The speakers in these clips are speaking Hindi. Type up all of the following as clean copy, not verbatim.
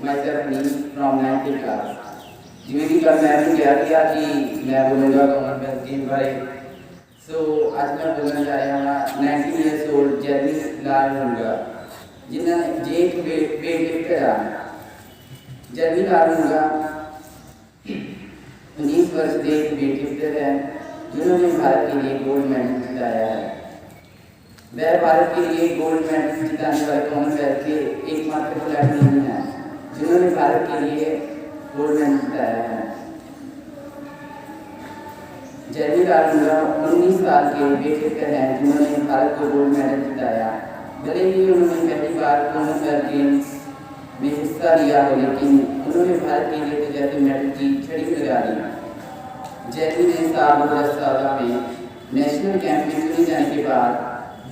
myself me from 9th class. जिਵੇਂ कि कल मैं भी किया कि मैं बोलूँगा कॉमनवेल्थ गेम बारे। आज मैं बोलना चाह रहा हूँ 19 years old जर्नी लाल होगा जिन्हें जेट वेट लिफ्टर जर्नी लाल होगा 19 वर्ष के वेट लिफ्टर है जिन्होंने भारत के लिए गोल्ड मेडल जिताया है। वह भारत के लिए गोल्ड मेडल जिताने वाले कॉमनवेल्थ के एकमात्र खिलाड़ी नहीं है जिन्होंने भारत के लिए गोल्ड मेडल जिताया है। जर्नी लालूंगा 19 साल के वेट लिफ्टर हैं जिन्होंने भारत को गोल्ड मेडल जिताया। भले ही उन्होंने पहली बार कॉमनवेल्थ गेम्स में हिस्सा लिया हो लेकिन उन्होंने भारत के लिए तो जैसे मेडल की छड़ी लगा दी। जर्नी ने साल 2017 में नेशनल कैंपियन चुने जाने के बाद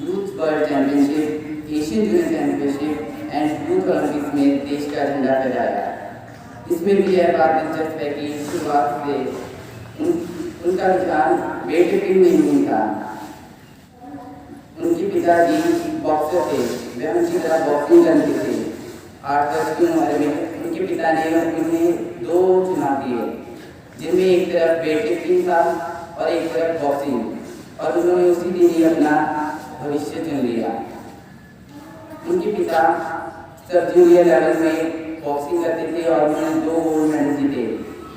youth world championship, Asian junior championship and youth Olympics में देश का झंडा फहराया। इसमें भी यह बात दिलचस्प है कि शुरुआत से उनका रुझान वेट लिफ्टिंग में नहीं था। उनके पिताजी बॉक्सर थे, वे उनकी तरह बॉक्सिंग करते थे। 8 वर्ष की उम्र में उनके पिता ने उन्हें 2 चुनाव दिए जिनमें एक तरफ वेट लिफ्टिंग था और एक तरफ बॉक्सिंग और उन्होंने उसी दिन ही अपना भविष्य चुन लिया। उनके पिता सब जूनियर लेवल में बॉक्सिंग करते थे और उन्होंने 2 गोल्ड मेडल जीते।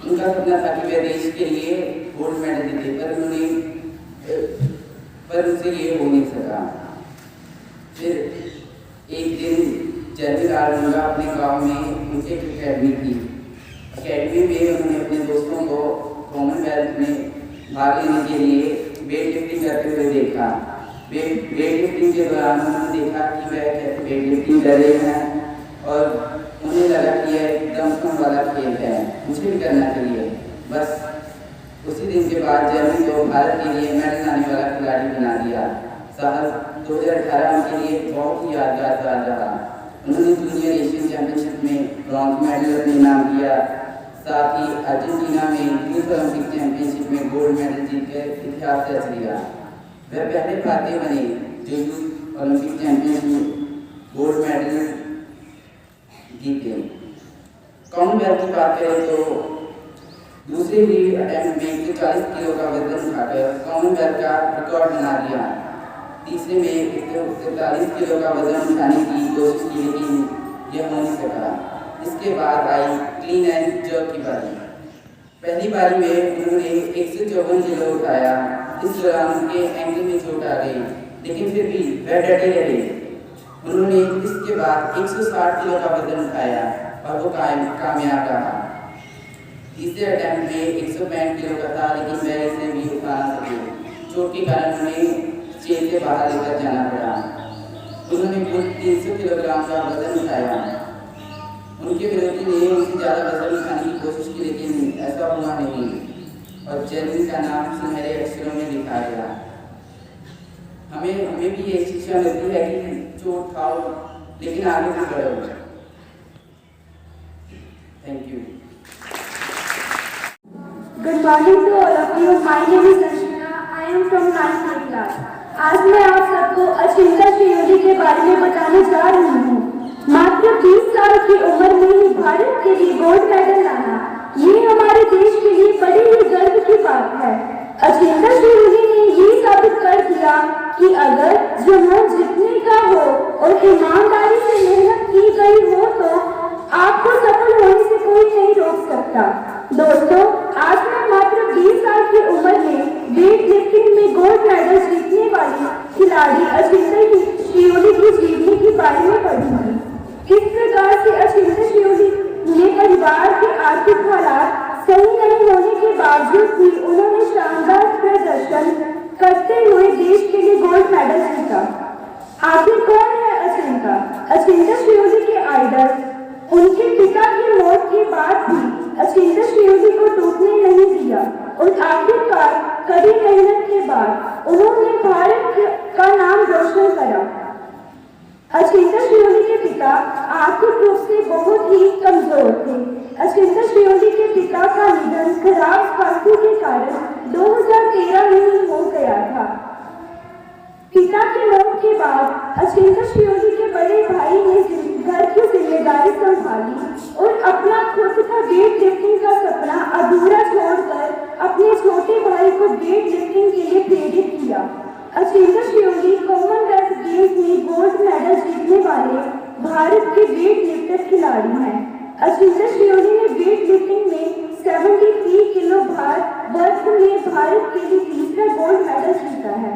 उनका सपना था कि वे देश के लिए गोल्ड मेडल जीते पर उनसे ये हो नहीं सका। फिर एक दिन जर्नी लालूंगा अपने गांव में उनकी अकेडमी थी। अकेडमी में उन्होंने अपने दोस्तों को कॉमनवेल्थ में भाग लेने के लिए वेट लिफ्टिंग करते हुए देखा। वेट लिफ्टिंग के दौरान उन्होंने देखा कि वह कैसे वेट लिफ्टिंग कर रहे हैं और उन्हें लगा कि यह एकदम कम वाला खेल है, मुझे भी करना चाहिए। बस उसी दिन के बाद जर्नी को भारत के लिए मेडल लाने वाला खिलाड़ी बना दिया। साल 2018 उनके लिए बहुत ही यादगार साल रहा। उन्होंने जूनियर एशियन चैंपियनशिप में ब्रॉन्ज मेडल अपने नाम किया। साथ ही अर्जेंटीना में यूथ ओलंपिक चैंपियनशिप में गोल्ड मेडल जीतकर इतिहास रच लिया। वह पहले भारतीय बने जो youth Olympic championship gold medal जीते। कॉमनवेल्थ की बात करें तो दूसरे ही अटेम्प्ट में 140 किलो का वजन उठाकर कॉमनवेल्थ का रिकॉर्ड बना दिया। तीसरे में 143 किलो का वजन उठाने की कोशिश की लेकिन यह हो नहीं सका। इसके बाद आई क्लीन एंड जर्क की बारी। पहली बारी में उन्होंने 154 किलो उठाया। इस दौरान उनके एंकल में चोट आ गई लेकिन फिर भी वह डटे रहे। उन्होंने इसके बाद 160 किलो का वजन उठाया और वो कामयाब रहा। तीसरे अटेम्प्ट में 165 किलो का था लेकिन वह इसे भी उठा ना सके। चोट के कारण उन्हें जेल के बाहर लेकर जाना पड़ा। उन्होंने कुल 300 किलोग्राम का वजन उठाया। उनके विरोधी ने उनसे ज़्यादा वजन उठाने की कोशिश की लेकिन ऐसा हुआ नहीं और जर्नी का नाम सुनहरे अक्षरों में लिखा गया। हमें भी ये शिक्षा मिलती है कि चोट खाओ लेकिन आगे भी बढ़ो। Thank you. Good morning to all of you. My name is Darshana. I am from 9th class. आज मैं आप सबको अचिंता श्रीयोली के बारे में बताने जा रही हूँ। मात्र 20 साल की उम्र में ही भारत के लिए गोल्ड मेडल लाना ये हमारे देश के लिए बड़ी ही गर्व की बात है। अचिंता श्रीयोली ने ये साबित कर दिया कि अगर जुनून जीतने का हो और ईमानदारी से मेहनत की गई हो तो आपको सफल होने से कोई नहीं रोक सकता। दोस्तों, आज मैं मात्र 20 साल की उम्र में वेट लिफ्टिंग में गोल्ड मेडल जीतने वाली खिलाड़ी अचिंता श्रीयोली की जीवनी के बारे में पढ़ूंगी। किस प्रकार से अचिंता श्रीयोली ने परिवार के आर्थिक हालात सही नहीं होने के बावजूद भी उन्होंने शानदार प्रदर्शन करते हुए देश के लिए गोल्ड मेडल जीता। आखिर कौन है अचिंता? अचिंता श्रीयोली के आइडल उनके पिता की मौत के बाद भी अचिंता श्रीयोली को टूटने नहीं दिया और आखिरकार कड़ी मेहनत के बाद उन्होंने भारत का नाम रोशन करा। अचिंता श्रीयोली के पिता आर्थिक रूप से बहुत ही कमजोर थे। अचिंता श्रीयोली के पिता का निधन खराब स्वास्थ्य के कारण 2013 में ही हो गया था। पिता की मौत के बाद अचिंता श्रीयोली के बड़े भाई ने घर की जिम्मेदारी संभाली संभाली और अपना खुद का वेट लिफ्टिंग का सपना अधूरा छोड़कर अपने छोटे भाई को वेट लिफ्टिंग के लिए प्रेरित किया। अचिंता शियोली कॉमनवेल्थ गेम्स में गोल्ड मेडल जीतने वाले भारत के वेट लिफ्टर खिलाड़ी हैं। अचिंता शियोली ने वेट लिफ्टिंग में 73 किलो भार वर्ग में भारत के लिए तीसरा गोल्ड मेडल जीता है।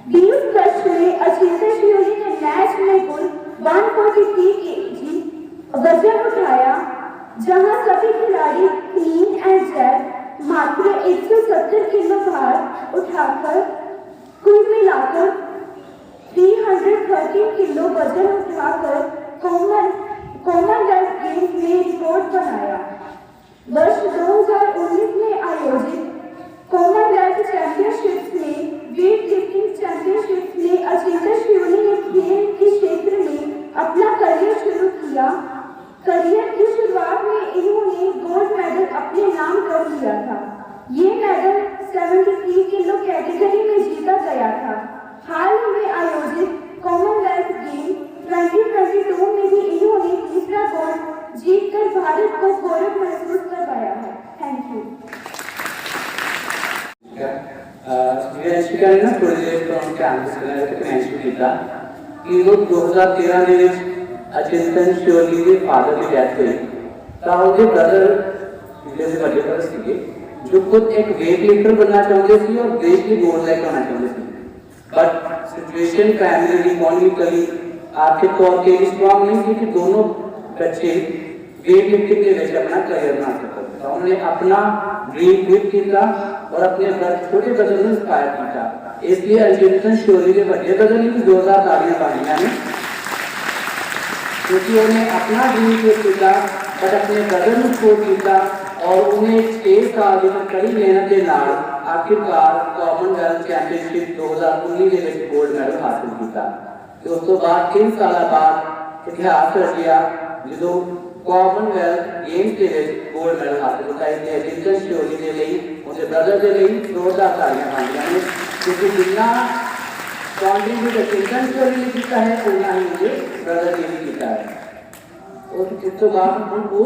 बीस वर्ष में अचिंता शियोली ने मैच में कुल 143 केजी वजन उठाया, जहां सभी खिलाड़ी क्लीन एंड जैक मात्र 170 किलो भार उठाकर कुल मिलाकर 313 किलो वजन उठाकर कॉमनवेल्थ गेम्स में रिकॉर्ड बनाया। वर्ष 2019 में आयोजित कॉमनवेल्थ चैंपियनशिप्स में वेट लिफ्टिंग चैंपियनशिप्स में अचिंता शियोली ने खेल के क्षेत्र में अपना करियर शुरू किया। करियर की शुरुआत में इन्होंने गोल्ड मेडल अपने नाम कर लिया था। ये मेडल 73 किलो कैटेगरी में जीता गया था। हाल ही में आयोजित कॉमनवेल्थ गेम 2022 में भी इन्होंने तीसरा गोल्ड जीतकर भारत को गौरव महसूस करवाया है। Thank you. ने थोड़ी देर तो उनके आंसर मेंशन किया कि वो 2013 में अचिंता शियोली के फादर की डेथ हुई तो उनके ब्रदर जैसे बड़े ब्रदर थे जो खुद एक वेट लिफ्टर बनना चाहते थे और देश की गोल्ड लेकर आना चाहते थे, बट सिचुएशन फैमिली इकोनॉमिकली आर्थिक तौर पे स्ट्रॉन्ग नहीं थी कि दोनों बच्चे वेट लिफ्टिंग के लिए अपना करियर बना सकते। तो उन्होंने अपना ड्रीम क्विट किया और अपने छोटे ब्रदर को इंस्पायर किया। इसलिए अचिंता शियोली के बड़े ब्रदर ने जोरदार तालियां मारी हैं क्योंकि उन्हें अपना ड्रीम क्विट किया बट अपने ब्रदर को छोड़ दिया और उन्हें 6 साल की कड़ी मेहनत के नाल आखिरकार कॉमनवेल्थ चैंपियनशिप 2019 के लिए गोल्ड मेडल हासिल किया। उस तो बाद 3 साल बाद इतिहास रच गया जो कॉमनवेल्थ गेम्स के लिए गोल्ड मेडल हासिल होता है। अचिंता शियोली के लिए उनके ब्रदर के लिए जोरदार तालियां मारियां हैं क्योंकि जितना कॉन्ट्रीब्यूट अचिंता शियोली ने किया है उतना ही मुझे ब्रदर ने भी किया है। और इस तो बाद उनको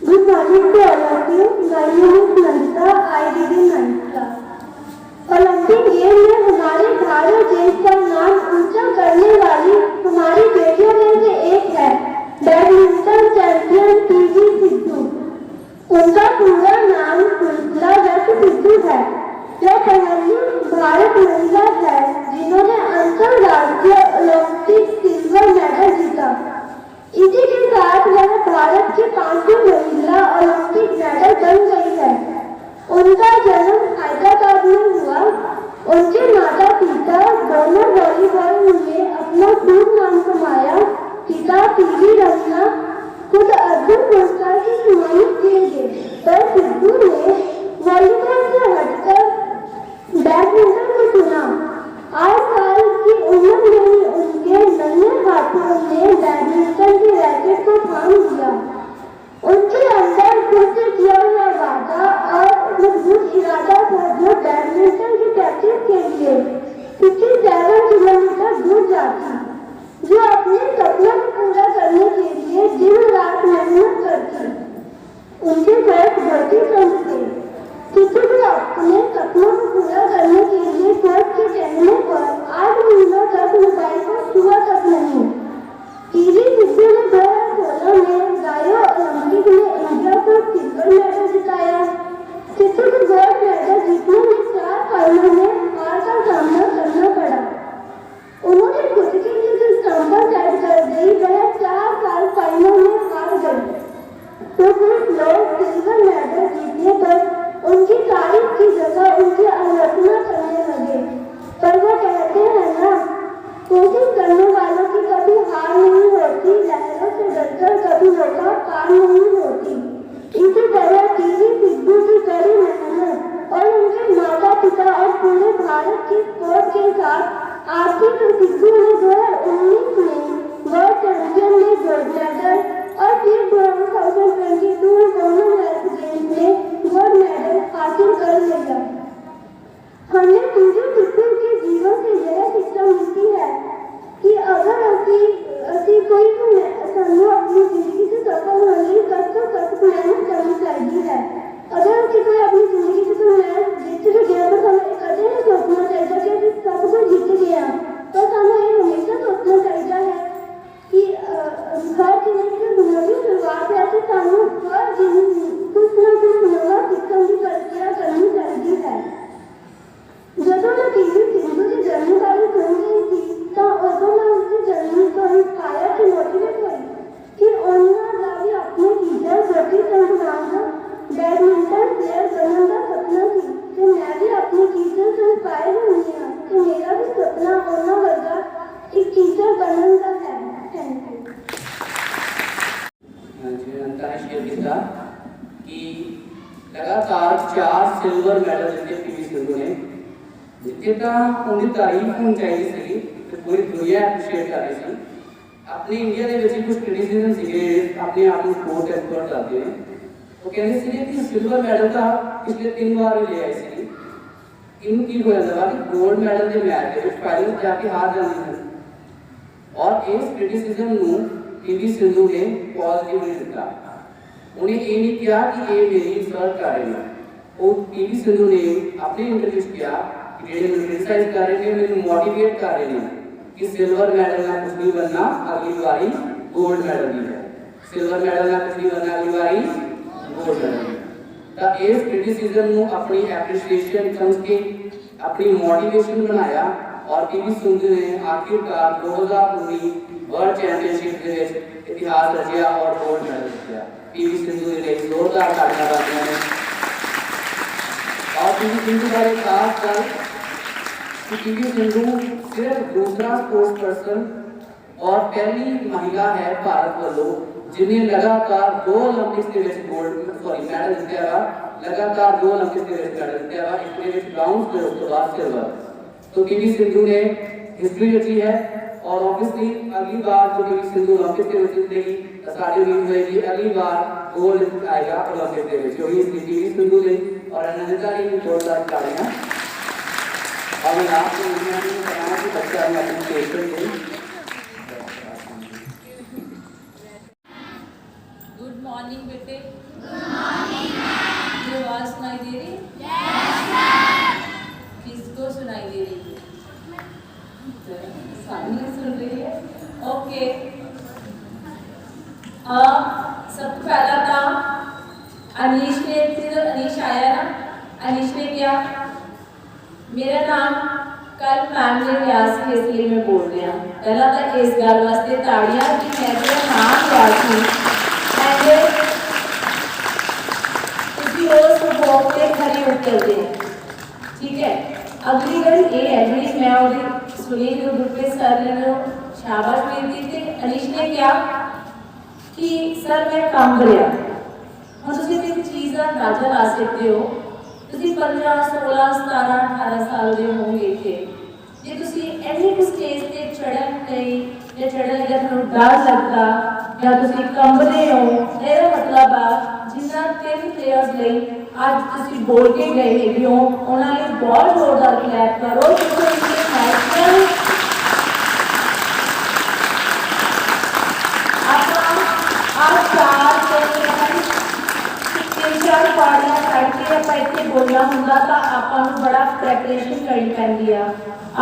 Good morning to all of you. My name is Nandita. I live in Nandita. Olympic game में हमारे भारत देश का नाम ऊंचा करने वाली हमारी बेटियों में से एक है बैडमिंटन चैंपियन पीवी सिंधु। उनका पूरा नाम कुंतला दत्त सिंधु है, जो पहली भारत महिला है जिन्होंने अंतरराष्ट्रीय ओलंपिक सिल्वर मेडल जीता। इसी के साथ वह भारत की 5वीं महिला ओलंपिक मेडल बन गई है। उनका जन्म हैदराबाद में हुआ। उनके माता पिता दोनों वॉलीबॉल में अपना खूब नाम कमाया। पिता पीवी रमना खुद अर्जुन पुरस्कार से सम्मानित किए गए, पर सिद्धू ने वॉलीबॉल से हटकर बैडमिंटन को चुना। 8 साल की उम्र में ही उनके नन्हे हाथों ने बैडमिंटन के रैकेट को थाम लिया। उनके अंदर खुद से किया हुआ वादा और मजबूत इरादा था जो बैडमिंटन की प्रैक्टिस के लिए 57 किलोमीटर दूर जाती, जो अपने सपनों को पूरा करने के लिए दिन रात मेहनत करती। उनके कोच बहुत ही कम थे। किसी भी अपने सपनों को पूरा करने के लिए कोच के कहने पर 8 महीनों तक मोबाइल को छुआ तक नहीं। पीवी सिंधु ने 2016 में रायो ओलंपिक में इंडिया को सिल्वर मेडल जिताया। सिंधु को गोल्ड मेडल जीतने में 4 फाइनल में हार का सामना करना पड़ा। उन्होंने खुद के लिए जो स्टैंडर्ड सेट कर दी वह 4 साल फाइनल में हार गई। तो कुछ लोग सिल्वर मेडल जीतने पर उनकी तारीफ की जगह उनकी आलोचना करने लगे, पर वो कहते हैं ना, कोशिश करने वालों की कभी हार नहीं होती, लहरों से डरकर कभी मौका पार नहीं होती। इसी तरह पीवी सिंधु की कड़ी मेहनत और उनके माता पिता और पूरे भारत की स्पोर्ट के साथ आर्थिक सिंधु ने 2019 में वर्ल्ड चैंपियन में गोल्ड मेडल और फिर 2022 कॉमनवेल्थ गेम्स में गोल्ड मेडल हासिल कर लिया। हमें पीवी सिंधु के जीवन से यह शिक्षा मिलती है सिल्वर मैडल जिते पीवी सिंधु ने जिते तो उनकी तारीफ होनी चाहिए सी ते पूरी दुनिया एप्रीशिएट कर रही थी। अपने इंडिया के विच कुछ क्रिटिसिज्म सीगे अपने आप को स्पोर्ट एक्सपर्ट करते हैं वो कहते थे कि सिल्वर मैडल का पिछले 3 बार भी ले आए सी इनू की हो जाता वा कि गोल्ड मैडल के मैच के फाइनल जाके हार जाती है और इस क्रिटिसिज्म नू पीवी सिंधु ने पॉजिटिव नहीं दिता। उन्हें ये नहीं किया कि ये मेरी इंसल्ट कर रहे हैं। वो पीवी सिंधु ने अपने इंटरव्यू किया कि जेडे मैं क्रिटिसाइज कर रहे हैं मेरे मोटिवेट कर रहे हैं कि सिल्वर मेडल ना कुछ नहीं बनना अगली बारी गोल्ड मेडल भी है। सिल्वर मेडल ना कुछ नहीं बनना अगली बारी गोल्ड मेडल तो इस क्रिटिसिज्म नू अपनी एप्रीशिएशन समझ के अपनी मोटिवेशन बनाया और पीवी सिंधु ने आखिरकार 2019 वर्ल्ड चैंपियनशिप के इतिहास रचिया और गोल्ड मेडल जीता। पीवी सिंधु ने एक जोरदार तालियां बजाई हैं और पीवी सिंधु का एक खास कर कि पीवी सिंधु सिर्फ दूसरा स्पोर्ट्स पर्सन और पहली महिला है भारत वालों जिन्हें लगातार 2 ओलंपिक्स के विच मेडल जीतया वा लगातार 2 ओलंपिक्स के विच मेडल जीतया वा एक विच ब्राउन फिर उसके बाद सिल्वर। तो पीवी सिंधु ने हिस्ट्री रची है और ऑब्वियसली अगली बार जो पीवी सिंधु ओलंपिक के विच जीतेगी तो सारी उम्मीद होगी अगली बार गोल्ड आएगा ओलंपिक के विच वही पीवी सिंधु ने और अनंता ने भी जोरदार तालियां और मैं आपको बताना कि बच्चा ने अपनी स्टेशन पे गुड मॉर्निंग बेटे। ये आवाज सुनाई दे रही? यस किसको सुनाई दे रही है? सामने सुन रही है। ओके सबसे पहला काम अनीश ने अनीश आया ना अनीश ने क्या मेरा नाम कल मैम ने लिया सी इसलिए मैं बोल रही हूँ पहला तो इस गल वास्ते ताड़ियां कि मैं मेरा नाम लिया सी एंड तुसी रोज वॉक पे खड़े उतर दे ठीक है। अगली गल ये है जी मैं और सुनील जो ग्रुप के सर ने शाबाश मिल दी थी अनीश ने क्या कि सर मैं काम करिया हम तुसी एक चीज़ का अंदाजा ला सकते हो तुसी 15 16 17 18 साल के होंगे थे जे तुसी एनी स्टेज पे चढ़न नहीं या चढ़न लगा ਤੁਹਾਨੂੰ डर लगता या तुसी कंबदे हो मेरा मतलब आ जिन्ना 3 प्लेयर्स ਲਈ ਅੱਜ ਤੁਸੀਂ बोल के गए ਹੈਗੇ ਹੋ ਉਹਨਾਂ ਲਈ ਬਹੁਤ ਜ਼ੋਰਦਾਰ ਕਲੈਪ ਕਰੋ ਕਿਉਂਕਿ ਇਹ ਨੈਸ਼ਨਲ पाड़ियां करके आप इतने बोलना होंगे तो आपको बड़ा प्रैपरेशन करनी पैंदी आ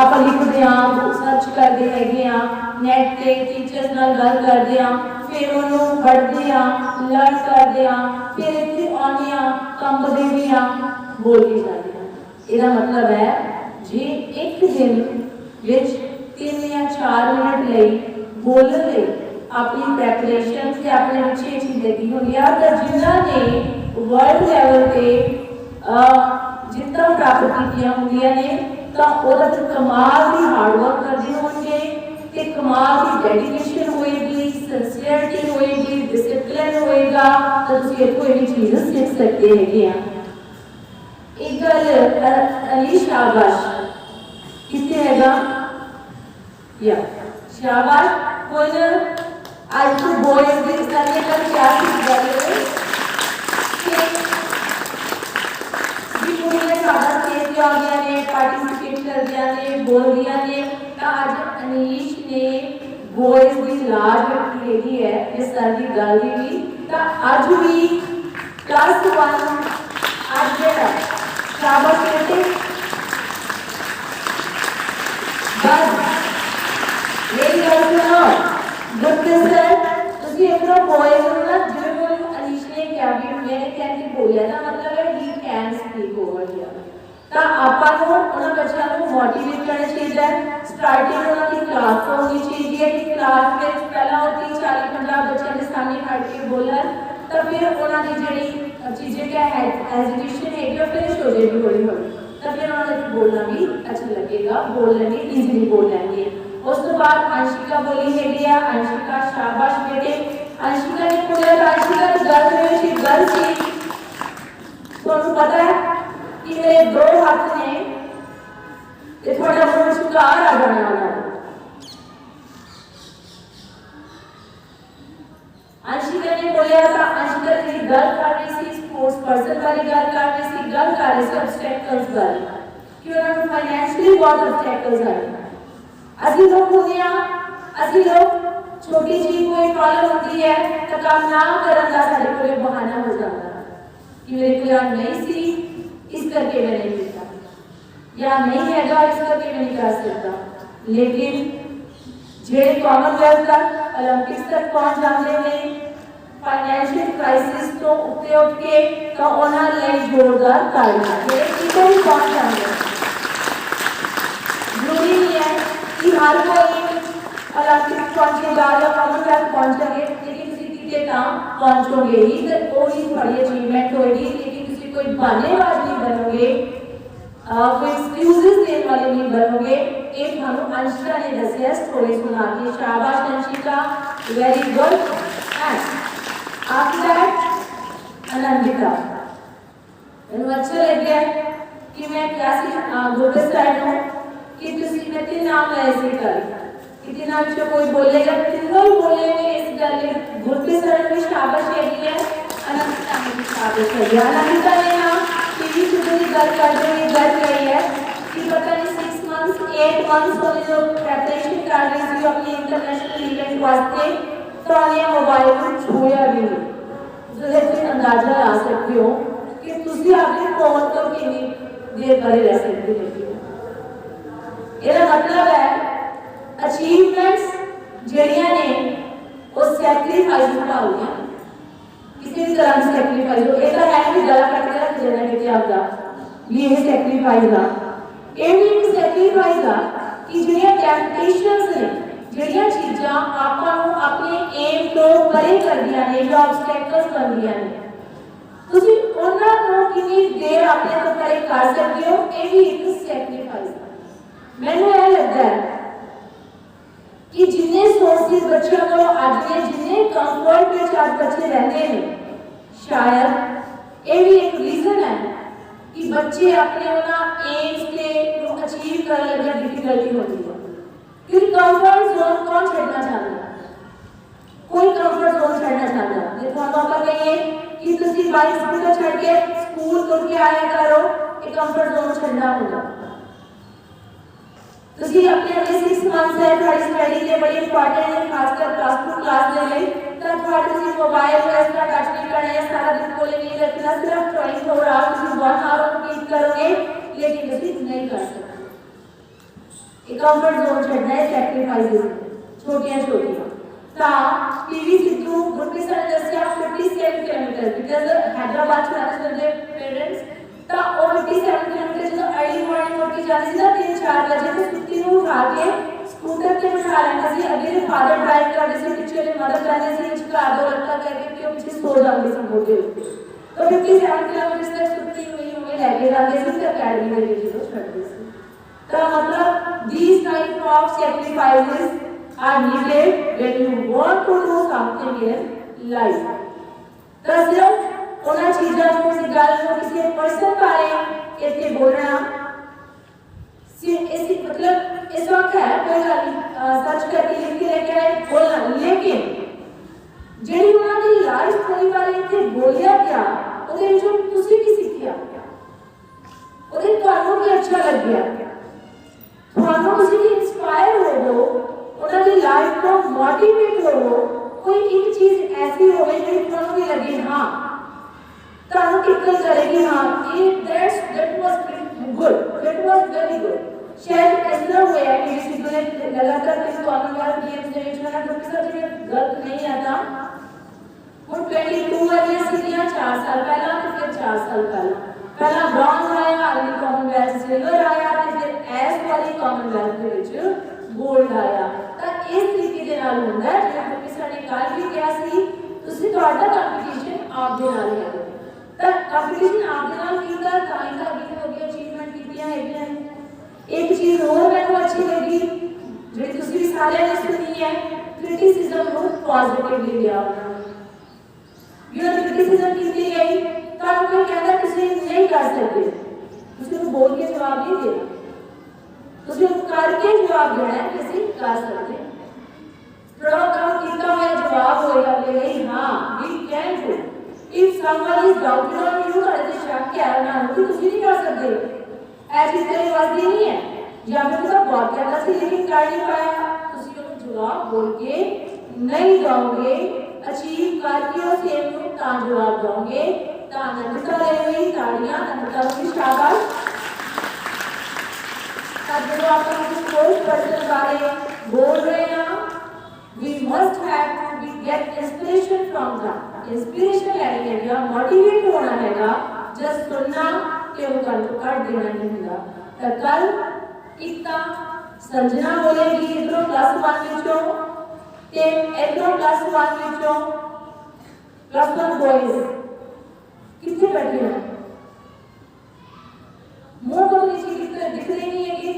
आप लिखते हाँ सर्च करते है नैट के टीचर्स नाल गल करते हाँ फिर उन्होंने पढ़ते हाँ लर्न करते हाँ फिर इतने आने हाँ कंबते भी हाँ बोल के जाते हैं। इसका मतलब है जे एक दिन विच 3 या 4 मिनट ले बोलने ले अपनी प्रैपरेशन से अपने अच्छी चीज़ लगी होंगी तो जिन्होंने वर्ल्ड लेवल पे जितना प्राप्त की होंगे ने तो वह कमाल की हार्डवर्क करते होंगे कि कमाल की डेडिकेशन होएगी सिंसियरिटी होएगी डिसिप्लिन होएगा तो तुम इतों ये चीज़ सीख सकते हैं। एक गल अली शाबाश कितने हैगा या शाबाश कोई आज तो बॉयज के साथ कल क्या सीख गए पार्टिसिपेट कर दिया ने बोल दिया ने आज अनीश ने बॉयज की लाज रखी है इस सर की गल भी तो आज भी क्लास 1 आज जेड़ा शाबाश बेटे बस मेरी गल सुनो गुड सर ਤੁਸੀਂ ਇਧਰੋਂ ਬॉयਜ਼ ਨੂੰ ਨਾ ਜਿਵੇਂ ਕੋਈ ਅਨੀਸ਼ ਨੇ ਕਿਹਾ ਵੀ ਮੈंने ਕਹਿੰਦੀ ਬੋਲਿਆ ਤਾਂ ਮਤਲਬ ਹੈ ਹੀ ਕੈਨ ਸਪੀਕ ਓਵਰ ਹਿਅਰ ਤਾਂ ਆਪਾਂ ਨੂੰ ਉਹਨਾਂ ਬੱਚਿਆਂ ਨੂੰ ਮੋਟੀਵੇਟ ਕਰਨਾ ਚਾਹੀਦਾ ਹੈ। ਸਟਾਰਟਿੰਗ ਉਹਨਾਂ ਦੀ ਕਲਾਸ ਤੋਂ ਹੋਣੀ ਚਾਹੀਦੀ ਹੈ ਕਿ ਕਲਾਸ ਵਿੱਚ ਪਹਿਲਾਂ ਉਹ 30 40 50 ਬੱਚਿਆਂ ਦੇ ਸਾਹਮਣੇ ਖੜ ਕੇ ਬੋਲਣ ਤਾਂ ਫਿਰ ਉਹਨਾਂ ਦੀ ਜਿਹੜੀ ਚੀਜ਼ਾਂ ਕਿਆ ਹੈ ਐਜੂਕੇਸ਼ਨ ਹੈਗੀ ਉਹ ਫਿਨਿਸ਼ ਹੋ ਜਾਏਗੀ ਹੌਲੀ ਹੌਲੀ ਤਾਂ ਫਿਰ ਉਹਨਾਂ ਨੂੰ ਬੋਲਣਾ ਵੀ ਅੱਛਾ ਲੱਗੇਗਾ ਬੋਲਣਗੇ ਈਜ਼ੀਲੀ ਬੋਲ ਲੈਣਗੇ। उस तो बाद अंशिका बोली है लिया अंशिका शाबाश बेटे अंशिका ने बोला अंशिका की गर्ल में सी गर्ल सी तो पता है कि मेरे 2 हाथ ने ते थोड़ा बहुत शिकार आ जाना वाला है। अंशिका ने बोलिया था, अंशिका तेरी गल कर रही सी स्पोर्ट्स पर्सन वाली गल कर रही सी, गल कर रही सी ऑब्स्टैकल्स वाली कि उन्होंने फाइनेंशियली बहुत ऑब्स्टैकल्स आए। असि लोग होते हैं, असि लोग छोटी जी कोई प्रॉब्लम होती है तो काम ना करन दा साडे कोले बहाना हो जाता है कि मेरे को यार नहीं सी इस करके मैं नहीं किया, या नहीं हैगा इस करके मैं नहीं कर सकता। लेकिन जेड़े कॉमनवेल्थ तक ओलंपिक्स तक पहुंच जाते हैं फाइनेंशियल क्राइसिस तो उत्ते उठ के तो उन्होंने लिए जोरदार तालियां जेड़े कितने भी पहुंच जाते हैं। जरूरी नहीं है कि हर कोई ओलंपिक्स पहुंचेगा या कॉमनवेल्थ पहुंचेंगे, लेकिन किसी किते तक पहुंचोगे ही तो कोई बड़ी अचीवमेंट होगी। लेकिन किसी कोई बहानेबाज नहीं बनोगे, कोई एक्सक्यूजेस देने वाले नहीं बनोगे। एक थानू अंशिका ने दसिया स्टोरी सुना के, शाबाश Anshika, very good. And after that Anandita, मैंने अच्छा लगे कि मैं कैसी गुरबत साइड हूँ कि तुसी मैं 3 नाम ले ऐसे कर कि 3 नाम से कोई बोलेगा, तीनों बोलेंगे इस गल गुरबत साइड में शाबाश लगी है, अनंदिता ने भी शाबाश लगी। अनंदिता ने ना टीवी से भी गल कर रही है कि पता नहीं 6 मंथ्स 8 मंथ्स होने जो प्रिपरेशन कर रही थी अपनी इंटरनेशनल इवेंट वास्ते, तो उन्हें मोबाइल को छूया भी नहीं। तो तुम अंदाजा ला सकते हो कि तुसी अपने फोन को कितनी देर परे रह सकते हो। इसका मतलब है अचीवमेंट्स जड़ियां ने वो सैक्रीफाइस हो गया, किसी भी तरह से सैक्रीफाइस हो। एक है कि गला कट के रख देना कि आपका ये सैक्रीफाइस है, ये भी एक सैक्रीफाइस है कि ਜਿਹੜੀਆਂ ਟੈਂਪਟੇਸ਼ਨਸ ਨੇ, ਜਿਹੜੀਆਂ ਚੀਜ਼ਾਂ ਆਪਾਂ ਨੂੰ ਆਪਣੇ ਏਮ ਤੋਂ ਪਰੇ ਕਰਦੀਆਂ ਨੇ ਜਾਂ ਆਬਸਟੈਕਲਸ ਬਣਦੀਆਂ ਨੇ, ਤੁਸੀਂ ਉਹਨਾਂ ਨੂੰ ਕਿੰਨੀ ਦੇਰ ਆਪਣੇ ਤੋਂ ਪਰੇ ਕਰ ਸਕਦੇ ਹੋ, ਇਹ ਵੀ ਇੱਕ ਸੈਕਰੀਫਾਈਸ ਹੈ। ਮੈਨੂੰ ਇਹ ਲੱਗਦਾ ਹੈ ਕਿ ਜਿੰਨੇ ਸੋਰਸਿਸ ਬੱਚਿਆਂ ਕੋਲ ਅੱਜ ਨੇ, ਜਿੰਨੇ ਕੰਫਰਟ ਵਿੱਚ ਅੱਜ ਬੱਚੇ ਰਹਿੰਦੇ ਨੇ, शायद ये भी एक रीजन है कि बच्चे अपने एम्स के अचीव करने लगे डिफिकल्टी होती है। क्योंकि कंफर्ट जोन कौन छड़ना चाहता है? कोई कंफर्ट जोन छड़ना चाहता है। देखो हम पापा कहिए कि तुसी बाइक स्कूटर छड़ के स्कूल तुर के आया करो, ये कंफर्ट जोन छड़ना होगा। तुसी अपने अगले 6 मंथ्स है थोड़ी स्टडी के बड़ी इंपॉर्टेंट है, खासकर क्लास 2 क्लास ले ले तब थोड़ा तुसी मोबाइल को इस तरह टच नहीं करना है, सारा दिन कोले नहीं रखना, सिर्फ 24 आवर्स तुसी 1 आवर रिपीट करोगे, लेकिन तुसी नहीं कर सकते। एक कंफर्ट जोन छड़ना है, सैक्रिफाइसेस छोटियां ता पीवी सिद्धू गुरप्रीत सर ने दसिया 57 किलोमीटर बिकॉज़ हैदराबाद से आने वाले पेरेंट्स ता और 57 किलोमीटर जो अर्ली मॉर्निंग उठ के जाती थी ना 3-4 बजे तो सुत्ती ਨੂੰ उठा के स्कूटर पे बिठा लेना सी। अगे फादर ड्राइव करते थे, पीछे ले मदर जाने सी, चिका दो लड़का कहके कि वो पीछे सो जाते सी बोलते तो 57 किलोमीटर तक सुत्ती हुई हमें लेके जाते सी एकेडमी में लेके तो छोड़ते सी। तो मतलब these type of sacrifices are needed when you want to do something in life। तो सिर्फ उन्हें चीज़ों को किसी गल को किसी पर्सन बारे इतने बोलना इसी मतलब इस वक्त है कोई सच करके लिख के लेके आए बोलना, लेकिन जेडी उन्होंने लाइफ कोई बारे इतने बोलिया क्या उसे जो तुसी की सीखिया उसे ਤੁਹਾਨੂੰ भी अच्छा लग गया, ਤੁਹਾਨੂੰ ਤੁਸੀਂ भी इंस्पायर हो गए, उन्होंने लाइफ को मोटिवेट हो, कोई एक चीज ऐसी हो गई जो ਤੁਹਾਨੂੰ भी लगी हाँ ਤੁਹਾਨੂੰ कितना करेगी हाँ ये that was good, that was very good। शायद इस तरह हुआ है कि किसी ने लगातार किसी कॉमनवेल्थ गेम्स में इतना कुछ सब गलत नहीं आता। वो 22 वाली सीढ़ियां 4 साल पहला फिर 4 साल पहला ब्रॉन्ज आया, अगली कॉमनवेल्थ सिल्वर आया, फिर एस वाली कॉमनवेल्थ के विच गोल्ड आया। तो इस तरीके के नाल हुंदा है जिਵੇਂ ਕਿ ਸਾਡੇ ਕੱਲ ਵੀ ਕਿਹਾ ਸੀ ਤੁਸੀਂ ਤੁਹਾਡਾ ਕੰਪੀਟੀਸ਼ਨ ਆਪ ਦੇ ਨਾਲ ਹੈ ਤਾਂ ਕੰਪੀਟੀਸ਼ਨ ਆਪ ਦੇ ਨਾਲ ਕੀਤਾ ਤਾਂ ਹੀ ਤਾਂ ਅੱਗੇ ਹੋ ਗਿਆ ਅਚੀਵਮੈਂਟ ਕੀਤੀਆਂ ਹੈਗੀਆਂ। एक चीज और मैंने अच्छी लगी जो दूसरी सारे ने सुनी है, क्रिटिसिज्म को पॉजिटिवली लिया। ये क्रिटिसिज्म की गई तो कोई कहता किसी नहीं कर सकते, ਤੁਸੀਂ ਉਹਨੂੰ ਬੋਲ ਕੇ ਜਵਾਬ ਨਹੀਂ ਦੇਣਾ, ਤੁਸੀਂ ਉਹਨੂੰ ਕਰਕੇ ਜਵਾਬ ਦੇਣਾ ਹੈ ਕਿ ਅਸੀਂ ਕਰ ਸਕਦੇ ਹਾਂ। ਥੋੜਾ ਕੰਮ ਕੀਤਾ ਹੋਇਆ ਜਵਾਬ ਹੋਏਗਾ ਕਿ ਨਹੀਂ, ਹਾਂ we can do. If someone is doubted on you, ਤੁਹਾਡੇ ਤੇ ਸ਼ੱਕ ਹੈ ਨਾ ਕਿ ਤੁਸੀਂ ਨਹੀਂ ਕਰ ਸਕਦੇ, ਐਸੀ ਤੇਰੇ ਵਾਸਤੇ ਨਹੀਂ ਹੈ, ਜਾਂ ਫਿਰ ਤੁਸੀਂ ਬਹੁਤ ਕਰਦਾ ਸੀ ਲੇਕਿਨ ਕਰ ਨਹੀਂ ਪਾਇਆ, ਤੁਸੀਂ ਉਹਨੂੰ ਜਵਾਬ ਬੋਲ ਕੇ नहीं दोगे, अचीव करके उस एम को ता जवाब दोगे, ता नंदता रहेगी, ताड़ियां नंदता की शाबाश। अब जब आप अपने कोर्स पर्सन बारे बोल रहे हैं, we must have to get inspiration from them, inspiration लेने के लिए मोटिवेट होना हैगा, जस्ट सुनना कि वो कल को कर देना नहीं होगा। तो कल इतना संजना बोलेगी इधरों +1 ਵਿੱਚੋਂ ਤੇ ਇਧਰੋਂ +1 ਵਿੱਚੋਂ +1 ਬॉयਜ਼ ਕਿੱਥੇ ਬੈਠੇ ਹਨ, ਮੂੰਹ ਤੋਂ ਨੀਚੇ ਕਿਤੇ ਦਿਖ ਰਹੇ ਨਹੀਂ ਹੈਗੇ।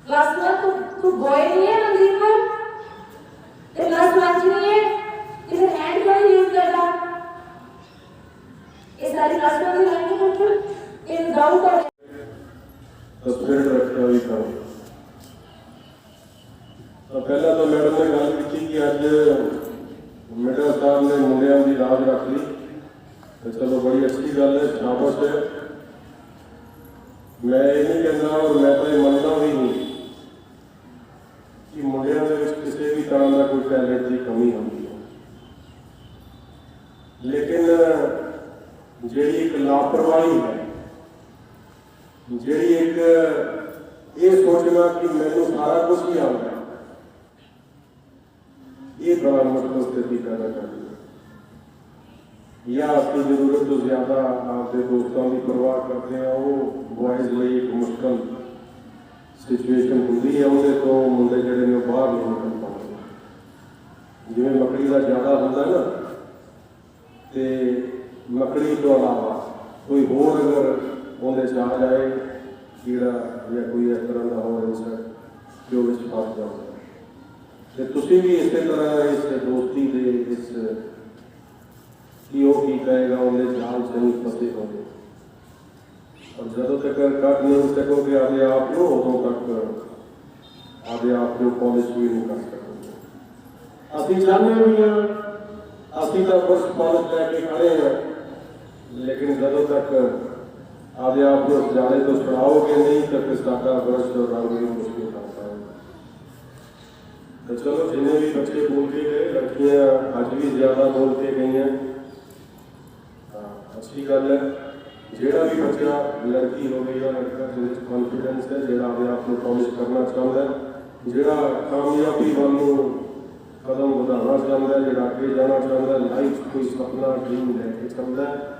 +1 ਤੂੰ ਬॉय नहीं है मनदीप पर, ਤੇ +1 ਚ नहीं है, इधर हैंड को यूज करना, ये सारी +1 की लाइन में इन डाउट और तस्वीर रखा हुई था। तो पहला तो मैडम ने गल की कि अज मिडल साहब ने मुंडिया की राज रख ली, तो चलो बड़ी अच्छी गल है, शाबाश है। मैं ये नहीं कहना और मैं तो ये मनता भी नहीं कि मुंडिया के किसी भी तरह का कोई टैलेंट की कमी होती है, लेकिन जी एक लापरवाही है, जी एक ये सोचना कि मैंने सारा कुछ ही आ गया, ये बड़ा मुश्किल स्थिति पैदा कर दी, या आपकी जरूरत तो ज्यादा आपके दोस्तों की परवाह करते हैं, वो बॉयज लिए एक मुश्किल सिचुएशन होती है, उन्हें तो मुंडे जड़े ने बाहर नहीं निकल पाते। जिमें मकड़ी का ज्यादा होता है ना, तो मकड़ी तो अलावा कोई होर अगर उन्हें जा जाए कीड़ा या कोई इस तरह का हो इंसेक्ट जो इस फस जाता है, तो तुसी भी इस तरह इस दोस्ती के इस कि वो की कहेगा उन्हें जाल से नहीं फंसे होंगे, और जदों तक कट नहीं सकोगे आगे आप लो, उदों तक आगे आप लो पॉलिश भी नहीं कर सकोगे। अभी चाहते भी हैं, अभी तो बस पॉलिश लैके खड़े हैं, लेकिन जदों तक आगे आप लोग जाने तो छुड़ाओगे नहीं, तो फिर साका ब्रश और रंग भी मुश्किल होता है। तो चलो जिन्हें भी बच्चे बोल के गए, लड़कियां आज भी ज्यादा बोल के गई हैं, अच्छी गल है। जेड़ा भी बच्चा लड़की हो गई या लड़का जिन्हें कॉन्फिडेंस है, जेड़ा आगे आप लोग कॉलेज करना चाहता है, जेड़ा कामयाबी वालों कदम बढ़ाना चाहता है, जेड़ा आगे जाना चाहता है, लाइफ कोई सपना ड्रीम लेके चलता है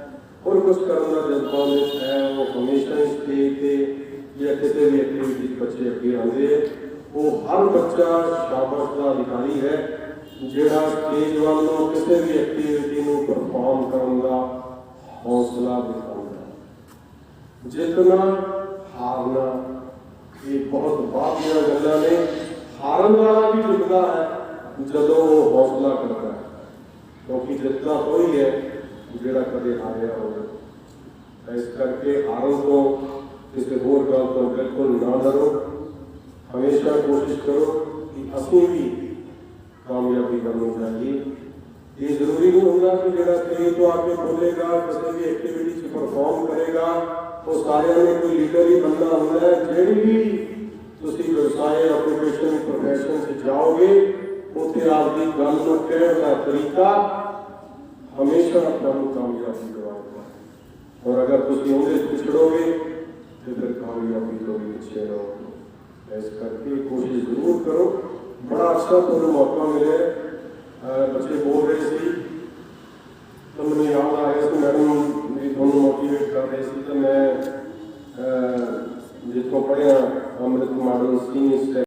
और कुछ करना जज्बा है, वो हमेशा स्टेज पे या किसी भी एक्टिविटी बच्चे अगे आते हैं, वो हर बच्चा शाबाश का अधिकारी है, जेड़ा स्टेज वालों किसी भी एक्टिविटी को परफॉर्म करने का हौसला दिखाता है। जितना हारना ये बहुत बात दिया गल्लां ने, हारन वाला भी जितना है जदों वो हौसला करता है, क्योंकि जितना कोई है जेड़ा कदे हारिया होगा। इस करके हारों को किसी होर गल तो बिल्कुल ना डरो, हमेशा कोशिश करो कि असीं भी कामयाबी करनी चाहिए। ये जरूरी नहीं होगा कि जेड़ा स्टेज तो आके बोलेगा, किसी भी एक्टिविटी से परफॉर्म करेगा, वो सारे ने कोई लीडर ही बनना होता है। जेड़ी भी तुसी व्यवसाय ऑक्यूपेशन प्रोफेशन से जाओगे, उत्थे आपकी गल को कहने का तरीका हमेशा आपको कामयाबी करवाएगा, और अगर तुम उन्हें पिछड़ोगे तो फिर कामयाबी को भी पीछे रहोगे। इस करके कोशिश जरूर करो, बड़ा अच्छा तुम्हें मौका मिले। बच्चे बोल रहे थे तो मैंने याद आ गया कि मैडम मेरी दोनों मोटिवेट कर रहे थे, तो मैं जिसको पढ़िया अमृत मॉडल सीनियर